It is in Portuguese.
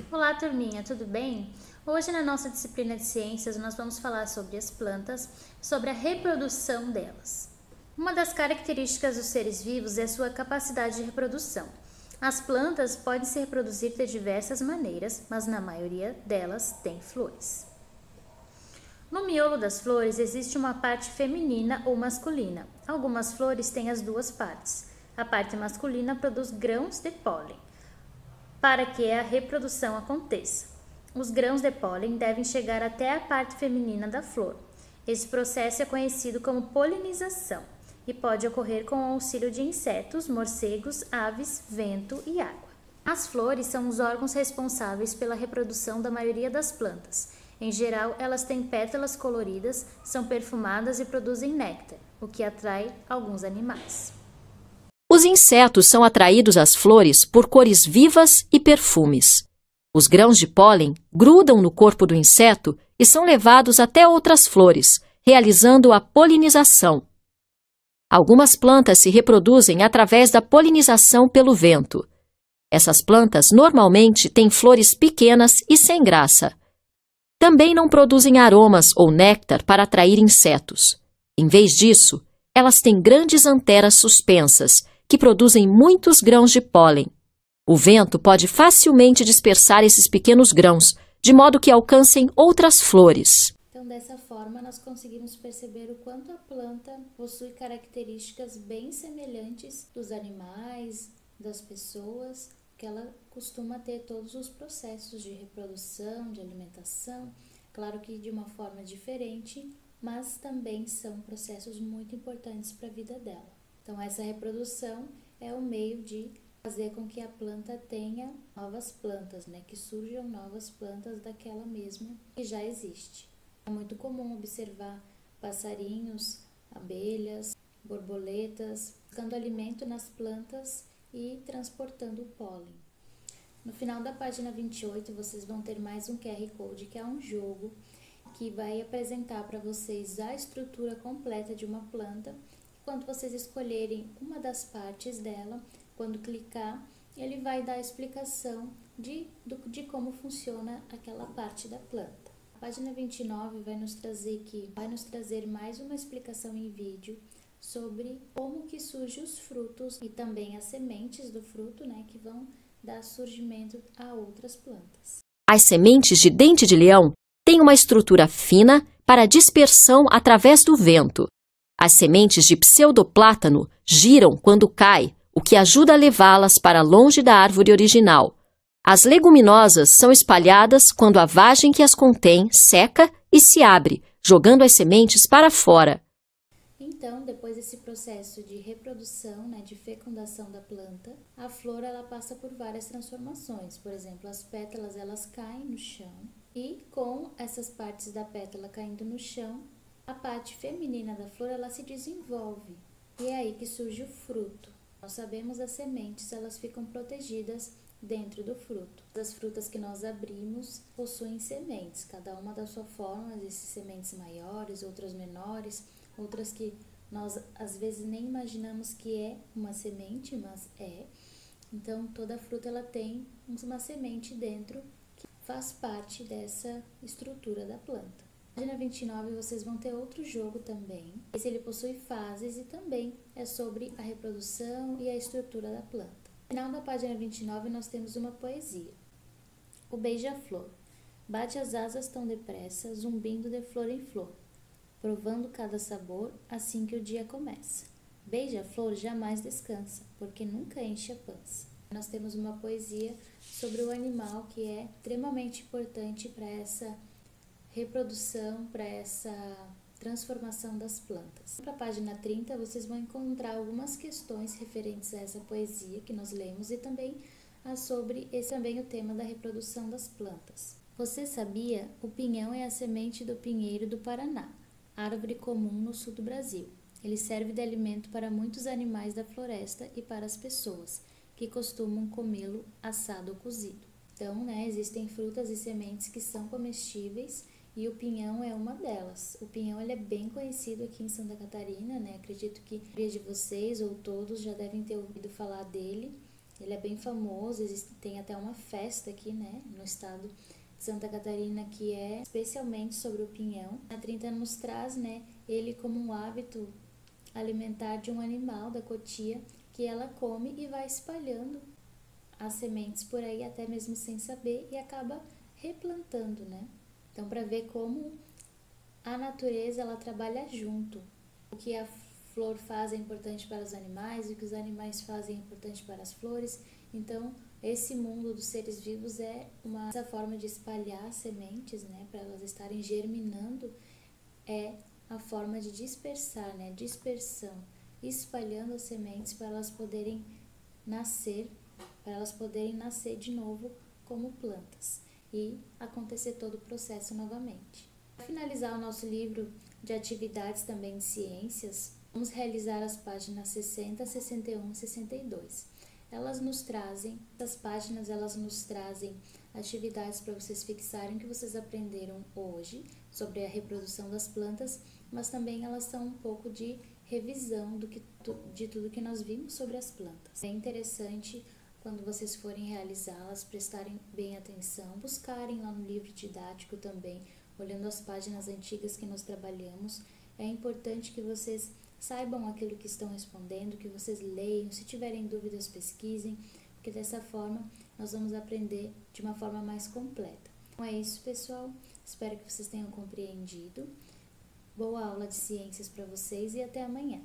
Olá, turminha, tudo bem? Hoje, na nossa disciplina de ciências, nós vamos falar sobre as plantas, sobre a reprodução delas. Uma das características dos seres vivos é a sua capacidade de reprodução. As plantas podem se reproduzir de diversas maneiras, mas na maioria delas têm flores. No miolo das flores existe uma parte feminina ou masculina. Algumas flores têm as duas partes. A parte masculina produz grãos de pólen, para que a reprodução aconteça. Os grãos de pólen devem chegar até a parte feminina da flor. Esse processo é conhecido como polinização e pode ocorrer com o auxílio de insetos, morcegos, aves, vento e água. As flores são os órgãos responsáveis pela reprodução da maioria das plantas. Em geral, elas têm pétalas coloridas, são perfumadas e produzem néctar, o que atrai alguns animais. Os insetos são atraídos às flores por cores vivas e perfumes. Os grãos de pólen grudam no corpo do inseto e são levados até outras flores, realizando a polinização. Algumas plantas se reproduzem através da polinização pelo vento. Essas plantas normalmente têm flores pequenas e sem graça. Também não produzem aromas ou néctar para atrair insetos. Em vez disso, elas têm grandes anteras suspensas, que produzem muitos grãos de pólen. O vento pode facilmente dispersar esses pequenos grãos, de modo que alcancem outras flores. Então, dessa forma, nós conseguimos perceber o quanto a planta possui características bem semelhantes dos animais, das pessoas, que ela costuma ter todos os processos de reprodução, de alimentação, claro que de uma forma diferente, mas também são processos muito importantes para a vida dela. Então, essa reprodução é o meio de fazer com que a planta tenha novas plantas, que surjam novas plantas daquela mesma que já existe. É muito comum observar passarinhos, abelhas, borboletas, buscando alimento nas plantas e transportando o pólen. No final da página 28, vocês vão ter mais um QR Code, que é um jogo que vai apresentar para vocês a estrutura completa de uma planta. Quando vocês escolherem uma das partes dela, quando clicar, ele vai dar a explicação de como funciona aquela parte da planta. A página 29 vai nos trazer mais uma explicação em vídeo sobre como que surgem os frutos e também as sementes do fruto, que vão dar surgimento a outras plantas. As sementes de dente de leão têm uma estrutura fina para dispersão através do vento. As sementes de pseudoplátano giram quando cai, o que ajuda a levá-las para longe da árvore original. As leguminosas são espalhadas quando a vagem que as contém seca e se abre, jogando as sementes para fora. Então, depois desse processo de reprodução, de fecundação da planta, a flor ela passa por várias transformações. Por exemplo, as pétalas elas caem no chão e com essas partes da pétala caindo no chão, a parte feminina da flor ela se desenvolve e é aí que surge o fruto. Nós sabemos as sementes, elas ficam protegidas dentro do fruto. As frutas que nós abrimos possuem sementes, cada uma da sua forma, existem sementes maiores, outras menores, outras que nós às vezes nem imaginamos que é uma semente, mas é. Então, toda fruta ela tem uma semente dentro que faz parte dessa estrutura da planta. Na página 29 vocês vão ter outro jogo também. Esse ele possui fases e também é sobre a reprodução e a estrutura da planta. No final da página 29 nós temos uma poesia. O beija-flor bate as asas tão depressa, zumbindo de flor em flor, provando cada sabor assim que o dia começa. Beija-flor jamais descansa, porque nunca enche a pança. Nós temos uma poesia sobre o animal que é extremamente importante para essa reprodução, para essa transformação das plantas. Para a página 30, vocês vão encontrar algumas questões referentes a essa poesia que nós lemos e também sobre o tema da reprodução das plantas. Você sabia? O pinhão é a semente do pinheiro do Paraná, árvore comum no sul do Brasil. Ele serve de alimento para muitos animais da floresta e para as pessoas, que costumam comê-lo assado ou cozido. Então, existem frutas e sementes que são comestíveis e o pinhão é uma delas. O pinhão ele é bem conhecido aqui em Santa Catarina, Acredito que a maioria de vocês ou todos já devem ter ouvido falar dele. Ele é bem famoso, tem até uma festa aqui, né, no estado de Santa Catarina, que é especialmente sobre o pinhão. A 30 nos traz, né, ele como um hábito alimentar de um animal, da cotia, que ela come e vai espalhando as sementes por aí, até mesmo sem saber, e acaba replantando, né? Então, para ver como a natureza, ela trabalha junto. O que a flor faz é importante para os animais, o que os animais fazem é importante para as flores. Então, esse mundo dos seres vivos essa forma de espalhar sementes, né, para elas estarem germinando, é a forma de dispersar, né, dispersão, espalhando as sementes para elas poderem nascer de novo como plantas e acontecer todo o processo novamente. Para finalizar o nosso livro de atividades também de ciências, vamos realizar as páginas 60, 61 e 62. Essas páginas nos trazem atividades para vocês fixarem que vocês aprenderam hoje sobre a reprodução das plantas, mas também elas são um pouco de revisão de tudo que nós vimos sobre as plantas. É interessante, quando vocês forem realizá-las, prestarem bem atenção, buscarem lá no livro didático também, olhando as páginas antigas que nós trabalhamos. É importante que vocês saibam aquilo que estão respondendo, que vocês leiam, se tiverem dúvidas pesquisem, porque dessa forma nós vamos aprender de uma forma mais completa. Então é isso, pessoal, espero que vocês tenham compreendido. Boa aula de ciências para vocês e até amanhã!